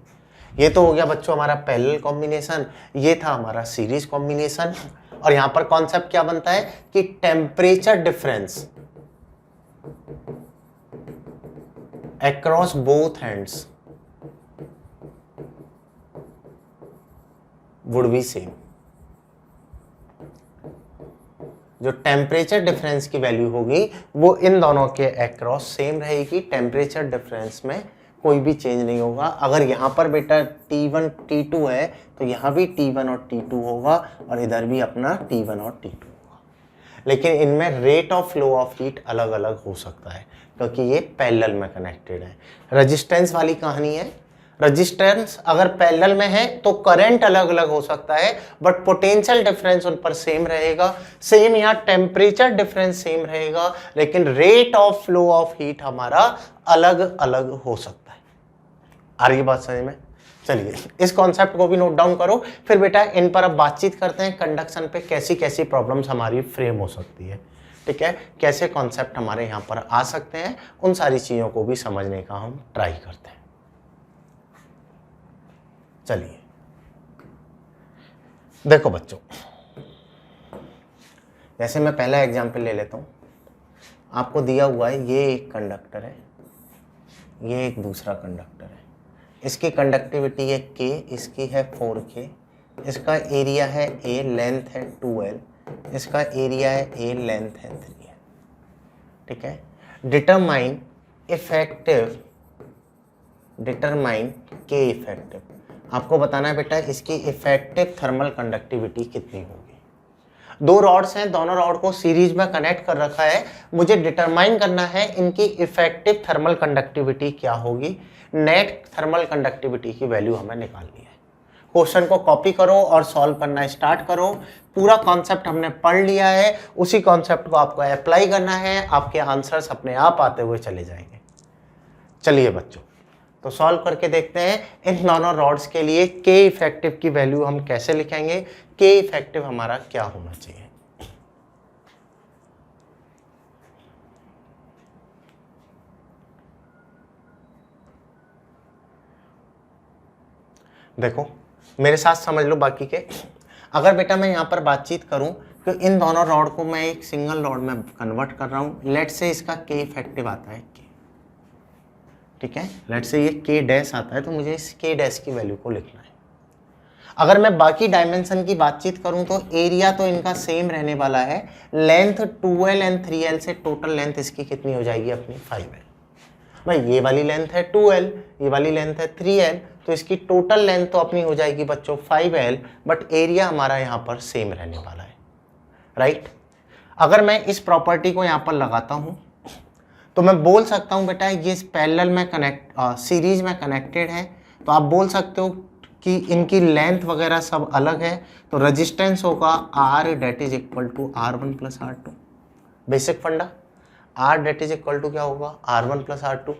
ये तो हो गया बच्चों हमारा पैरेलल कॉम्बिनेशन, ये था हमारा सीरीज कॉम्बिनेशन। और यहाँ पर कॉन्सेप्ट क्या बनता है कि temperature difference across both ends would be same. जो टेम्परेचर डिफरेंस की वैल्यू होगी वो इन दोनों के अक्रॉस सेम रहेगी, टेम्परेचर डिफरेंस में कोई भी चेंज नहीं होगा। अगर यहाँ पर बेटा T1 T2 है तो यहाँ भी T1 और T2 होगा और इधर भी अपना T1 और T2 होगा, लेकिन इनमें rate of flow of heat अलग अलग हो सकता है क्योंकि ये पैरेलल में कनेक्टेड है। रेजिस्टेंस वाली कहानी है, रेजिस्टेंस अगर पैरेलल में है तो करंट अलग अलग हो सकता है बट पोटेंशियल डिफरेंस उन पर सेम रहेगा। सेम यहाँ टेम्परेचर डिफरेंस सेम रहेगा लेकिन rate of flow of heat हमारा अलग अलग हो सकता है। आ रही बात समझ में? चलिए इस कॉन्सेप्ट को भी नोट डाउन करो, फिर बेटा इन पर अब बातचीत करते हैं कंडक्शन पे कैसी कैसी प्रॉब्लम्स हमारी फ्रेम हो सकती है। ठीक है, कैसे कॉन्सेप्ट हमारे यहाँ पर आ सकते हैं, उन सारी चीज़ों को भी समझने का हम ट्राई करते हैं। चलिए देखो बच्चों, जैसे मैं पहला एग्जांपल ले लेता हूँ। आपको दिया हुआ है ये एक कंडक्टर है, ये एक दूसरा कंडक्टर है, इसकी कंडक्टिविटी है K, इसकी है 4K, इसका एरिया है A, लेंथ है 2L, इसका एरिया है A, लेंथ है 3L। ठीक है, डिटरमाइन K इफेक्टिव। आपको बताना है बेटा इसकी इफेक्टिव थर्मल कंडक्टिविटी कितनी होगी। दो रॉड्स हैं, दोनों रॉड को सीरीज में कनेक्ट कर रखा है, मुझे डिटरमाइन करना है इनकी इफेक्टिव थर्मल कंडक्टिविटी क्या होगी। नेट थर्मल कंडक्टिविटी की वैल्यू हमें निकालनी है। क्वेश्चन को कॉपी करो और सॉल्व करना स्टार्ट करो। पूरा कॉन्सेप्ट हमने पढ़ लिया है, उसी कॉन्सेप्ट को आपको अप्लाई करना है, आपके आंसर्स अपने आप आते हुए चले जाएंगे। चलिए बच्चों, तो सॉल्व करके देखते हैं इन दोनों रॉड्स के लिए K इफेक्टिव की वैल्यू हम कैसे लिखेंगे, K इफेक्टिव हमारा क्या होना चाहिए। देखो मेरे साथ समझ लो बाकी के। अगर बेटा मैं यहाँ पर बातचीत करूँ तो इन दोनों रॉड को मैं एक सिंगल रॉड में कन्वर्ट कर रहा हूँ। लेट से इसका K इफेक्टिव आता है K, ठीक है, लेट से ये K डैश आता है तो मुझे इस K डैश की वैल्यू को लिखना है। अगर मैं बाकी डायमेंशन की बातचीत करूं तो एरिया तो इनका सेम रहने वाला है, लेंथ 2L एंड 3L से टोटल लेंथ इसकी कितनी हो जाएगी अपनी 5L। भाई ये वाली लेंथ है 2L, ये वाली लेंथ है 3L, तो इसकी टोटल लेंथ तो अपनी हो जाएगी बच्चों 5L, बट एरिया हमारा यहाँ पर सेम रहने वाला है, राइट। अगर मैं इस प्रॉपर्टी को यहाँ पर लगाता हूँ तो मैं बोल सकता हूँ बेटा ये पैरेलल में सीरीज में कनेक्टेड है, तो आप बोल सकते हो कि इनकी लेंथ वगैरह सब अलग है, तो रेजिस्टेंस होगा R that is equal to R1 plus R2। Basic funda, R that is equal to क्या होगा R1 प्लस R2।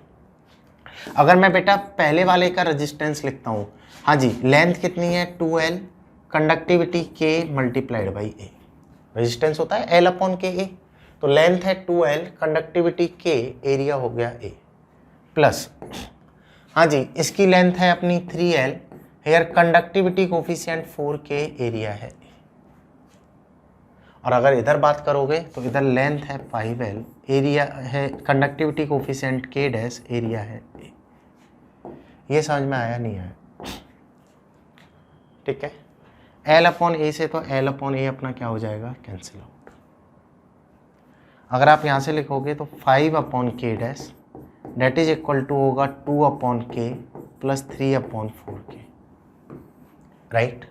अगर मैं बेटा पहले वाले का रेजिस्टेंस लिखता हूँ, हाँ जी, लेंथ कितनी है 2L, conductivity K multiplied by A, resistance होता है L अपॉन KA, तो लेंथ है 2L, कंडक्टिविटी K, एरिया हो गया A, प्लस हाँ जी इसकी लेंथ है अपनी 3L, here conductivity coefficient 4K, area है A। और अगर इधर बात करोगे तो इधर लेंथ है 5L, एरिया है conductivity coefficient K dash, area है A। ये समझ में आया नहीं आया? ठीक है, L अपॉन ए से तो L अपॉन ए अपना क्या हो जाएगा, कैंसिल आउट। अगर आप यहाँ से लिखोगे तो 5 upon K dash that is equal to होगा 2 अपॉन के plus 3 upon 4k, right.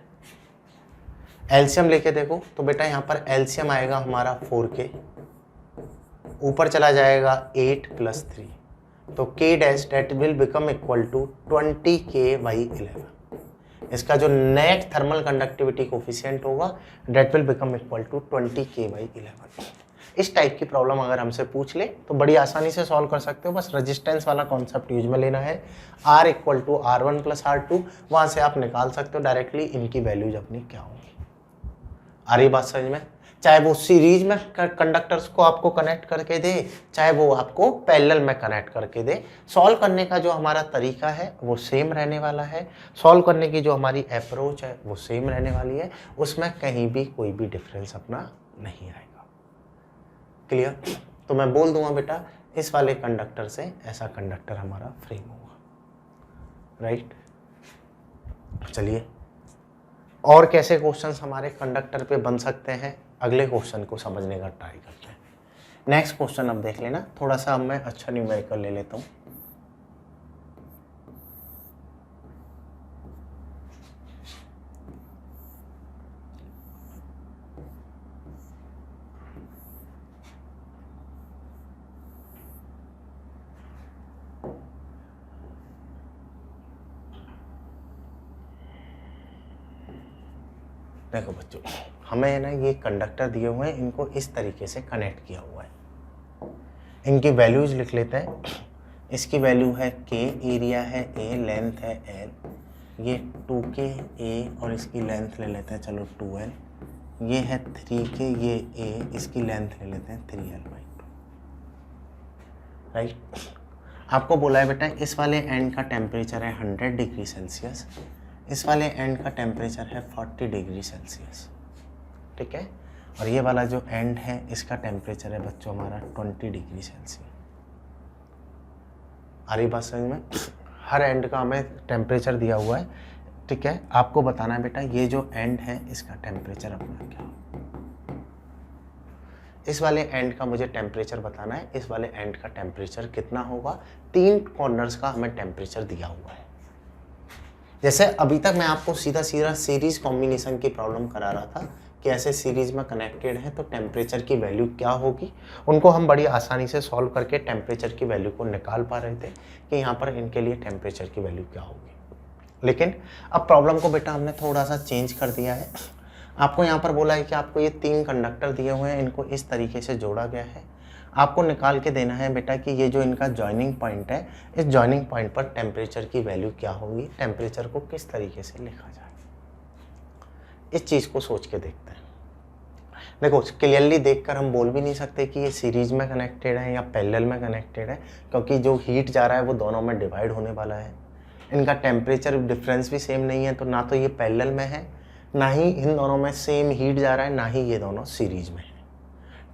LCM लेके देखो तो बेटा यहाँ पर एलसीएम आएगा हमारा 4k, ऊपर चला जाएगा 8 प्लस 3, तो k dash that will become equal to 20k/11। इसका जो नेट थर्मल कंडक्टिविटी कोफिशिएंट होगा that will become equal to 20k/11। इस टाइप की प्रॉब्लम अगर हमसे पूछ ले तो बड़ी आसानी से सॉल्व कर सकते हो, बस रेजिस्टेंस वाला कॉन्सेप्ट यूज में लेना है। R equal to R1 plus R2, वहाँ से आप निकाल सकते हो डायरेक्टली इनकी वैल्यूज अपनी क्या होंगी। आ रही बात समझ में? चाहे वो सीरीज में कंडक्टर्स को आपको कनेक्ट करके दे, चाहे वो आपको पैरेलल में कनेक्ट करके दे, सॉल्व करने का जो हमारा तरीका है वो सेम रहने वाला है, सॉल्व करने की जो हमारी अप्रोच है वो सेम रहने वाली है, उसमें कहीं भी कोई भी डिफरेंस अपना नहीं आएगा। क्लियर? तो मैं बोल दूंगा बेटा इस वाले कंडक्टर से ऐसा कंडक्टर हमारा फ्रेम होगा, राइट। चलिए, और कैसे क्वेश्चंस हमारे कंडक्टर पे बन सकते हैं अगले क्वेश्चन को समझने का ट्राई करते हैं। नेक्स्ट क्वेश्चन अब देख लेना, थोड़ा सा अब मैं अच्छा न्यूमेरिकल ले लेता हूँ। देखो बच्चों, हमें ना ये कंडक्टर दिए हुए हैं, इनको इस तरीके से कनेक्ट किया हुआ है। इनकी वैल्यूज लिख लेते हैं। इसकी वैल्यू है k, एरिया है a, लेंथ है l, ये 2k a और इसकी लेंथ ले लेते हैं चलो 2l, ये है 3k, ये a, इसकी लेंथ ले लेते हैं 3l/2, राइट। आपको बोला है बेटा इस वाले एंड का टेम्परेचर है 100 डिग्री सेल्सियस, इस वाले एंड का टेम्परेचर है 40 डिग्री सेल्सियस, ठीक है। और ये वाला जो एंड है इसका टेम्परेचर है बच्चों हमारा 20 डिग्री सेल्सियस। आ रही बात समझ में? हर एंड का हमें टेम्परेचर दिया हुआ है, ठीक है। आपको बताना है बेटा ये जो एंड है इसका टेम्परेचर अपना क्या हो। इस वाले एंड का मुझे टेम्परेचर बताना है, इस वाले एंड का टेम्परेचर कितना होगा। 3 कॉर्नर्स का हमें टेम्परेचर दिया हुआ है। जैसे अभी तक मैं आपको सीधा सीधा सीरीज कॉम्बिनेशन की प्रॉब्लम करा रहा था कि ऐसे सीरीज में कनेक्टेड है तो टेम्परेचर की वैल्यू क्या होगी, उनको हम बड़ी आसानी से सॉल्व करके टेम्परेचर की वैल्यू को निकाल पा रहे थे कि यहाँ पर इनके लिए टेम्परेचर की वैल्यू क्या होगी। लेकिन अब प्रॉब्लम को बेटा हमने थोड़ा सा चेंज कर दिया है। आपको यहाँ पर बोला है कि आपको ये 3 कंडक्टर दिए हुए हैं, इनको इस तरीके से जोड़ा गया है। आपको निकाल के देना है बेटा कि ये जो इनका जॉइनिंग पॉइंट है, इस जॉइनिंग पॉइंट पर टेम्परेचर की वैल्यू क्या होगी, टेम्परेचर को किस तरीके से लिखा जाए, इस चीज़ को सोच के देखते हैं। देखो क्लियरली देखकर हम बोल भी नहीं सकते कि ये सीरीज में कनेक्टेड है या पैरेलल में कनेक्टेड है, क्योंकि जो हीट जा रहा है वो दोनों में डिवाइड होने वाला है। इनका टेम्परेचर डिफरेंस भी सेम नहीं है, तो ना तो ये पैरेलल में है, ना ही इन दोनों में सेम हीट जा रहा है, ना ही ये दोनों सीरीज में है,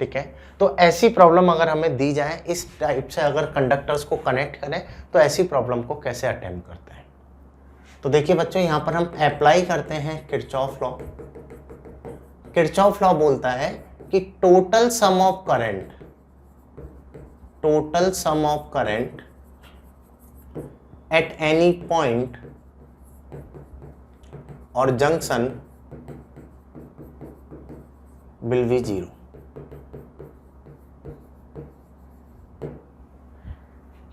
ठीक है। तो ऐसी प्रॉब्लम अगर हमें दी जाए, इस टाइप से अगर कंडक्टर्स को कनेक्ट करें तो ऐसी प्रॉब्लम को कैसे अटेम्प्ट करते हैं। तो देखिए बच्चों यहाँ पर हम अप्लाई करते हैं किरचॉफ लॉ। किरचॉफ लॉ बोलता है कि total sum of current at any point और जंक्शन विल बी 0।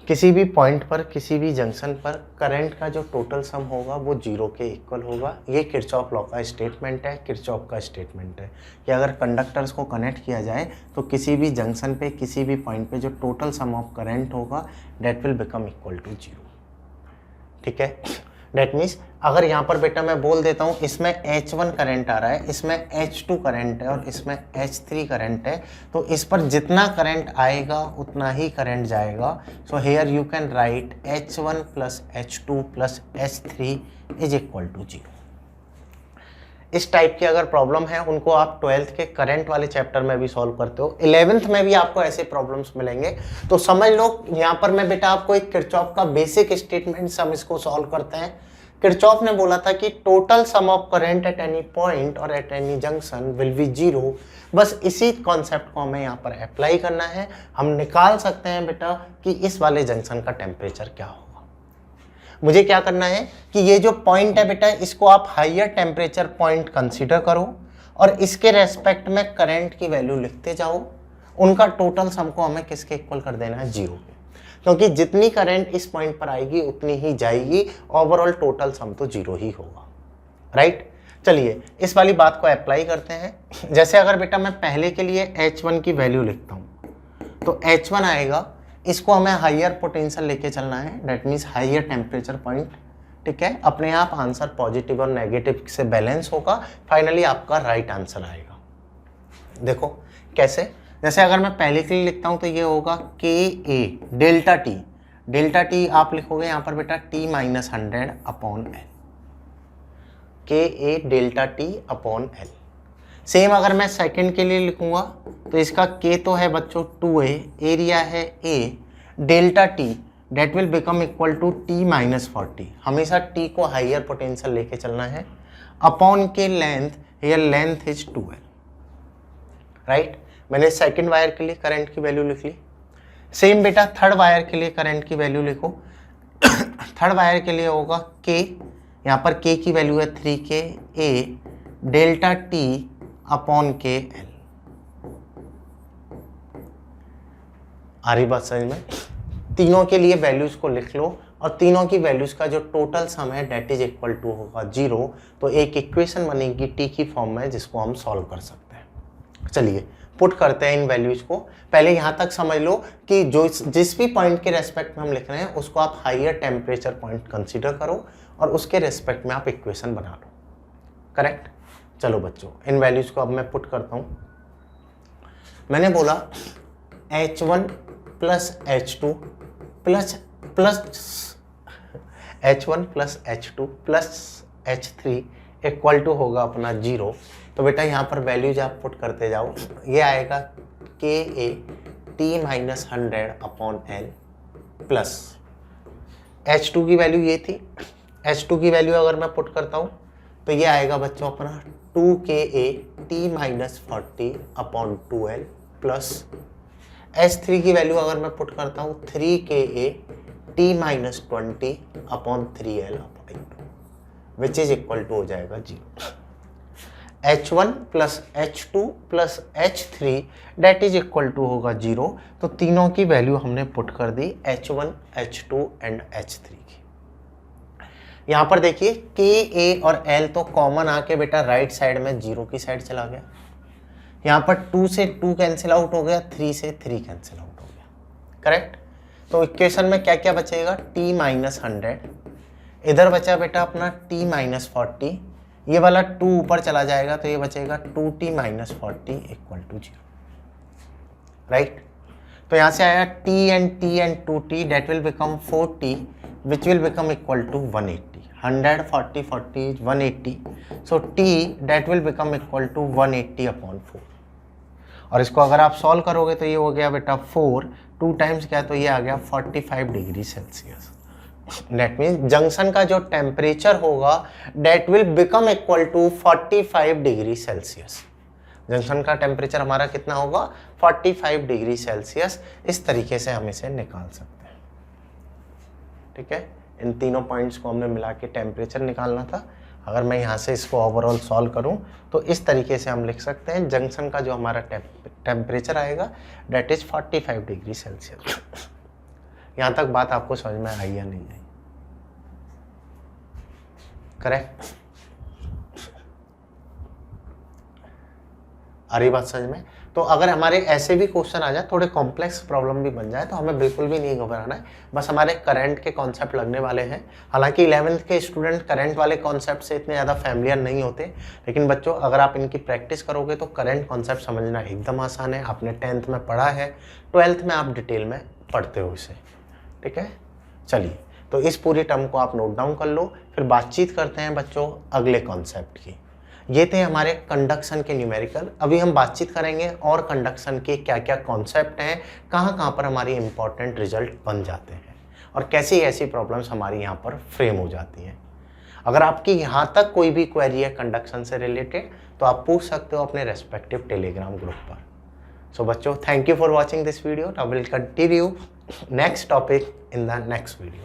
किसी भी पॉइंट पर, किसी भी जंक्शन पर करंट का जो टोटल सम होगा वो 0 के इक्वल होगा। ये किरचॉफ लॉ का स्टेटमेंट है, किरचॉफ का स्टेटमेंट है कि अगर कंडक्टर्स को कनेक्ट किया जाए तो किसी भी जंक्शन पे, किसी भी पॉइंट पे जो टोटल सम ऑफ करंट होगा that will become equal to 0, ठीक है। डेट मीन्स अगर यहाँ पर बेटा मैं बोल देता हूँ इसमें H1 करंट आ रहा है, इसमें H2 करंट है और इसमें H3 करंट है, तो इस पर जितना करंट आएगा उतना ही करंट जाएगा। So here you can write H1 plus H2 plus H3 is equal to 0। इस टाइप की अगर प्रॉब्लम है उनको आप 12th के करंट वाले चैप्टर में भी सॉल्व करते हो, 11th में भी आपको ऐसे प्रॉब्लम्स मिलेंगे। तो समझ लो यहाँ पर मैं बेटा आपको एक किरचॉफ का बेसिक स्टेटमेंट हम इसको सॉल्व करते हैं। किरचॉफ ने बोला था कि total sum of current at any point और at any junction will be zero. बस इसी कॉन्सेप्ट को हमें यहाँ पर अप्लाई करना है। हम निकाल सकते हैं बेटा कि इस वाले जंक्शन का टेम्परेचर क्या होगा। मुझे क्या करना है कि ये जो पॉइंट है बेटा इसको आप हाइयर टेम्परेचर पॉइंट कंसीडर करो और इसके रेस्पेक्ट में करंट की वैल्यू लिखते जाओ। उनका टोटल सम को हमें किसके इक्वल कर देना है, जीरो के, क्योंकि जितनी करंट इस पॉइंट पर आएगी उतनी ही जाएगी, ओवरऑल टोटल सम तो जीरो ही होगा, राइट। चलिए इस वाली बात को अप्लाई करते हैं। जैसे अगर बेटा मैं पहले के लिए H1 की वैल्यू लिखता हूँ तो H1 आएगा, इसको हमें हाइयर पोटेंशियल लेके चलना है, that means higher temperature point, ठीक है। अपने आप आंसर पॉजिटिव और नेगेटिव से बैलेंस होगा, फाइनली आपका राइट आंसर आएगा। देखो कैसे, जैसे अगर मैं पहले के लिए लिखता हूं तो ये होगा के A delta T, delta T आप लिखोगे यहाँ पर बेटा T minus 100 upon L, K A delta T upon L. Same अगर मैं सेकंड के लिए लिखूंगा तो इसका के तो है बच्चों 2a, एरिया है a, delta T that will become equal to T minus 40। हमेशा टी को हाइयर पोटेंशियल लेके चलना है, upon K length, here length is 2l, right. मैंने सेकंड वायर के लिए करंट की वैल्यू लिख ली। सेम बेटा थर्ड वायर के लिए करंट की वैल्यू लिखो। थर्ड वायर के लिए होगा के, यहाँ पर के की वैल्यू है 3k ए डेल्टा टी अपॉन के एल। आ रही बात समझ में? तीनों के लिए वैल्यूज को लिख लो और तीनों की वैल्यूज का जो टोटल सम है डेट इज इक्वल टू होगा जीरो। तो एक इक्वेशन बनेगी टी की फॉर्म में जिसको हम सॉल्व कर सकते हैं। चलिए पुट करते हैं इन वैल्यूज को। पहले यहाँ तक समझ लो कि जो जिस भी पॉइंट के रेस्पेक्ट में हम लिख रहे हैं उसको आप हाइयर टेम्परेचर पॉइंट कंसीडर करो और उसके रेस्पेक्ट में आप इक्वेशन बना लो, करेक्ट। चलो बच्चों इन वैल्यूज को अब मैं पुट करता हूँ। मैंने बोला H1 plus H2 plus H1 plus H2 plus H3 equal to होगा अपना जीरो। तो बेटा यहाँ पर वैल्यूज आप पुट करते जाओ। ये आएगा के A T minus 100 upon L plus H2 की वैल्यू ये थी। H2 की वैल्यू अगर मैं पुट करता हूँ तो ये आएगा बच्चों अपना 2ka T minus 40 upon 2l plus H3 की वैल्यू अगर मैं पुट करता हूँ 3ka T minus 20 upon 3l upon 2 which is equal to हो जाएगा zero. H1 plus H2 plus H3 that is equal to होगा जीरो। तो तीनों की वैल्यू हमने पुट कर दी H1, H2 एंड H3 की। यहाँ पर देखिए के ए और एल तो कॉमन आके बेटा राइट साइड में जीरो की साइड चला गया। यहाँ पर 2 से 2 कैंसिल आउट हो गया, 3 से 3 कैंसिल आउट हो गया, करेक्ट। तो इक्वेशन में क्या क्या बचेगा, t माइनस 100, इधर बचा बेटा अपना t माइनस 40, ये वाला 2 ऊपर चला जाएगा तो ये बचेगा 2t minus 40 equal to zero, right. तो यहाँ से आया t and 2t that will become 4t which will become equal to 180। 100 40 40 is 180, so t that will become equal to 180 upon 4। और इसको अगर आप सॉल्व करोगे तो ये हो गया बेटा 4, 2 टाइम्स क्या तो ये आ गया 45 degree Celsius. That means junction का जो टेम्परेचर होगा that will become equal to 45 degree Celsius. Junction का टेम्परेचर हमारा कितना होगा 45 डिग्री सेल्सियस। इस तरीके से हम इसे निकाल सकते हैं, ठीक है। इन तीनों पॉइंट्स को हमने मिला के टेम्परेचर निकालना था। अगर मैं यहाँ से इसको ओवरऑल सॉल्व करूँ तो इस तरीके से हम लिख सकते हैं जंक्शन का जो हमारा टेम्परेचर आएगा डेट इज 45 डिग्री सेल्सियस। यहाँ तक बात आपको समझ में आई या नहीं आई, करेक्ट। आ रही बात समझ में? तो अगर हमारे ऐसे भी क्वेश्चन आ जाए, थोड़े कॉम्प्लेक्स प्रॉब्लम भी बन जाए तो हमें बिल्कुल भी नहीं घबराना है। बस हमारे करंट के कॉन्सेप्ट लगने वाले हैं। हालांकि 11th के स्टूडेंट करंट वाले कॉन्सेप्ट से इतने ज़्यादा फैमिलियर नहीं होते, लेकिन बच्चों अगर आप इनकी प्रैक्टिस करोगे तो करंट कॉन्सेप्ट समझना एकदम आसान है। आपने 10th में पढ़ा है, 12th में आप डिटेल में पढ़ते हो इसे, ठीक है। चलिए तो इस पूरी टर्म को आप नोट डाउन कर लो, फिर बातचीत करते हैं बच्चों अगले कॉन्सेप्ट की। ये थे हमारे कंडक्शन के न्यूमेरिकल। अभी हम बातचीत करेंगे और कंडक्शन के क्या क्या कॉन्सेप्ट हैं, कहाँ पर हमारी इंपॉर्टेंट रिजल्ट बन जाते हैं और कैसी ऐसी प्रॉब्लम्स हमारी यहाँ पर फ्रेम हो जाती हैं। अगर आपकी यहाँ तक कोई भी क्वेरी है कंडक्शन से रिलेटेड तो आप पूछ सकते हो अपने रेस्पेक्टिव टेलीग्राम ग्रुप पर। सो बच्चों, thank you for watching this video. I will continue next topic in the next video.